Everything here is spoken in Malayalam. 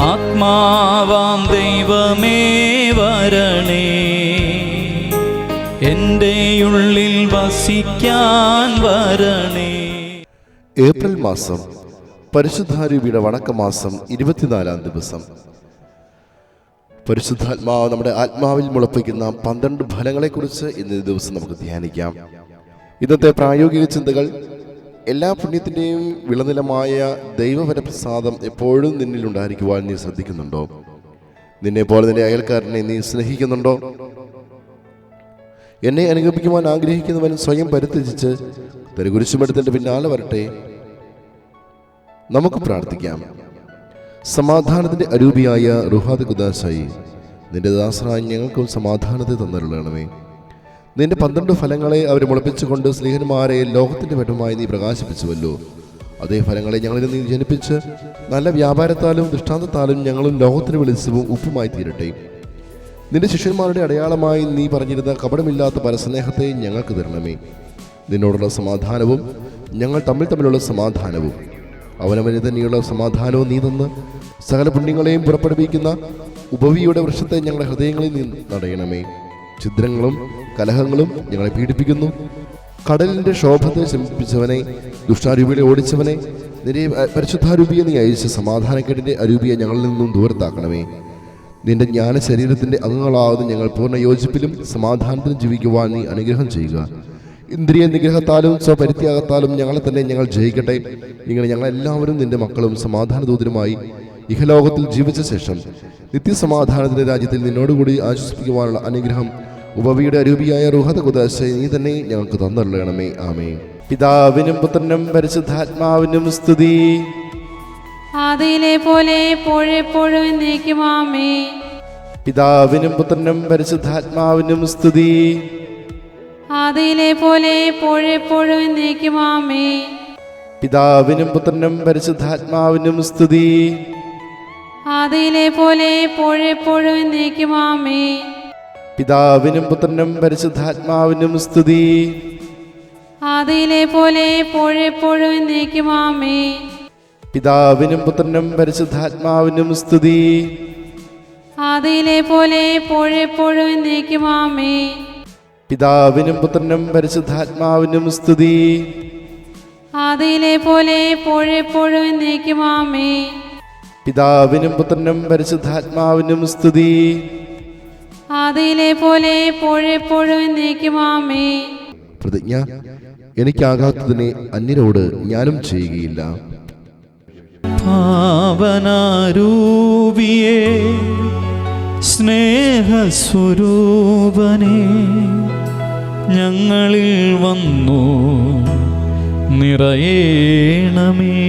ആത്മാവാം ദൈവമേ വരണേ, എൻ്റെ ഉള്ളിൽ വസിക്കാൻ വരണേ. ഏപ്രിൽ മാസം പരിശുദ്ധാരൂപിയുടെ വണക്കമാസം 24-ാം ദിവസം. പരിശുദ്ധാത്മാവ് നമ്മുടെ ആത്മാവിൽ മുളപ്പിക്കുന്ന 12 ഫലങ്ങളെക്കുറിച്ച് ഇന്നത്തെ ദിവസം നമുക്ക് ധ്യാനിക്കാം. ഇന്നത്തെ പ്രായോഗിക ചിന്തകൾ: എല്ലാ പുണ്യത്തിൻ്റെയും വിളനിലമായ ദൈവവരപ്രസാദം എപ്പോഴും നിന്നിൽ ഉണ്ടായിരിക്കുവാൻ നീ ശ്രദ്ധിക്കുന്നുണ്ടോ? നിന്നെ പോലെ നിന്റെ അയൽക്കാരനെ നീ സ്നേഹിക്കുന്നുണ്ടോ? എന്നെ അനുഗമിക്കുവാൻ ആഗ്രഹിക്കുന്നവൻ സ്വയം പരിത്യജിച്ച് തന്റെ കുരിശുമെടുത്തതിന്റെ പിന്നാലെ വരട്ടെ. നമുക്ക് പ്രാർത്ഥിക്കാം. സമാധാനത്തിന്റെ അരൂപിയായ റുഹാദ് ഖുദാശായി, നിന്റെ ദാസരായ ഞങ്ങൾക്കും സമാധാനത്തെ തന്നരുളണമേ. നിന്റെ 12 ഫലങ്ങളെ അവർ മുളപ്പിച്ചുകൊണ്ട് സ്നേഹന്മാരെ ലോകത്തിന്റെ വെട്ടമായി നീ പ്രകാശിപ്പിച്ചുവല്ലോ. അതേ ഫലങ്ങളെ ഞങ്ങളിൽ നീ ജനിപ്പിച്ച് നല്ല വ്യാപാരത്താലും ദൃഷ്ടാന്തത്താലും ഞങ്ങളും ലോകത്തിന് വെളിച്ചവും ഉപ്പുമായി തീരട്ടെ. നിന്റെ ശിഷ്യന്മാരുടെ അടയാളമായി നീ പറഞ്ഞിരുന്ന കപടമില്ലാത്ത പരസ്നേഹത്തെ ഞങ്ങൾക്ക് തരണമേ. നിന്നോടുള്ള സമാധാനവും ഞങ്ങൾ തമ്മിലുള്ള സമാധാനവും അവനവന് തന്നെയുള്ള സമാധാനവും നീ തന്ന് സകല പുണ്യങ്ങളെയും പുറപ്പെടുവിക്കുന്ന ഉപവിയുടെ വൃക്ഷത്തെ ഞങ്ങളുടെ ഹൃദയങ്ങളിൽ നീ നടയണമേ. ഛിദ്രങ്ങളും കലഹങ്ങളും ഞങ്ങളെ പീഡിപ്പിക്കുന്നു. കടലിന്റെ ശോഭത്തെ ശമിപ്പിച്ചവനെ, ദുഷ്ടാരൂപിയെ ഓടിച്ചവനെ, നിന്റെ പരിശുദ്ധാരൂപിയെ നീ അയച്ച് സമാധാനക്കേടിന്റെ അരൂപിയെ ഞങ്ങളിൽ നിന്നും ദൂരത്താക്കണമേ. നിന്റെ ജ്ഞാന ശരീരത്തിന്റെ അംഗങ്ങളാവുന്ന ഞങ്ങൾ പൂർണ്ണ യോജിപ്പിലും സമാധാനത്തിലും ജീവിക്കുവാൻ നീ അനുഗ്രഹം ചെയ്യുക. ഇന്ദ്രിയ നിഗ്രഹത്താലും സ്വപരിത്യാഗത്താലും ഞങ്ങളെ തന്നെ ഞങ്ങൾ ജയിക്കട്ടെ. ഇങ്ങനെ ഞങ്ങളെല്ലാവരും നിന്റെ മക്കളും സമാധാനദൂതരുമായി ഇഹലോകത്തിൽ ജീവിച്ച ശേഷം നിത്യസമാധാനത്തിന്റെ രാജ്യത്തിൽ നിന്നോടുകൂടി ആശ്വസിപ്പിക്കുവാനുള്ള അനുഗ്രഹം ഉപവിയുടെ അരൂപിയായ റുഹാദ് ഖുദാശയെ നീ തന്നെ ഞങ്ങൾക്ക് തന്നരുളണമേ. ആമേൻ. പിതാവിനും പുത്രനും പരിശുദ്ധാത്മാവിനും സ്തുതി. ആദിയിലെ പോലെ എപ്പോഴെപ്പോഴും എന്നേക്കും ആമേൻ. പിതാവിനും പുത്രനും പരിശുദ്ധാത്മാവിനും സ്തുതി. ആദിയിലെ പോലെ എപ്പോഴെപ്പോഴും എന്നേക്കും ആമേൻ. പിതാവിനും പുത്രനും പരിശുദ്ധാത്മാവിനും സ്തുതി. ആദിയിലെ പോലെ എപ്പോഴെപ്പോഴും എന്നേക്കും ആമേൻ. പിതാവിനും പുത്രനും പരിശുദ്ധാത്മാവിനും സ്തുതി. ആദിയിലെ പോലെ എപ്പോഴെപ്പോഴും എന്നേക്കും ആമേൻ. പിതാവിനും പുത്രനും പരിശുദ്ധാത്മാവിനും സ്തുതി. ആദിയിലെ പോലെ എപ്പോഴെപ്പോഴും എന്നേക്കും ആമേൻ. പിതാവിനും പുത്രനും പരിശുദ്ധാത്മാവിനും സ്തുതി. ആദിയിലെ പോലെ എപ്പോഴെപ്പോഴും എന്നേക്കും ആമേൻ. പിതാവിനും പുത്രനും പരിശുദ്ധാത്മാവിനും സ്തുതി. ആദിയിലെ പോലെ എപ്പോഴെപ്പോഴും എന്നേക്കും ആമേൻ. പ്രതിജ്ഞ: എനിക്കാകാത്തതിനെ അന്യരോട് ഞാനും ചെയ്യുകയില്ല. പാവനാരൂപിയേ, സ്നേഹസ്വരൂപനേ, ഞങ്ങളിൽ വന്നു നിറയേണമേ.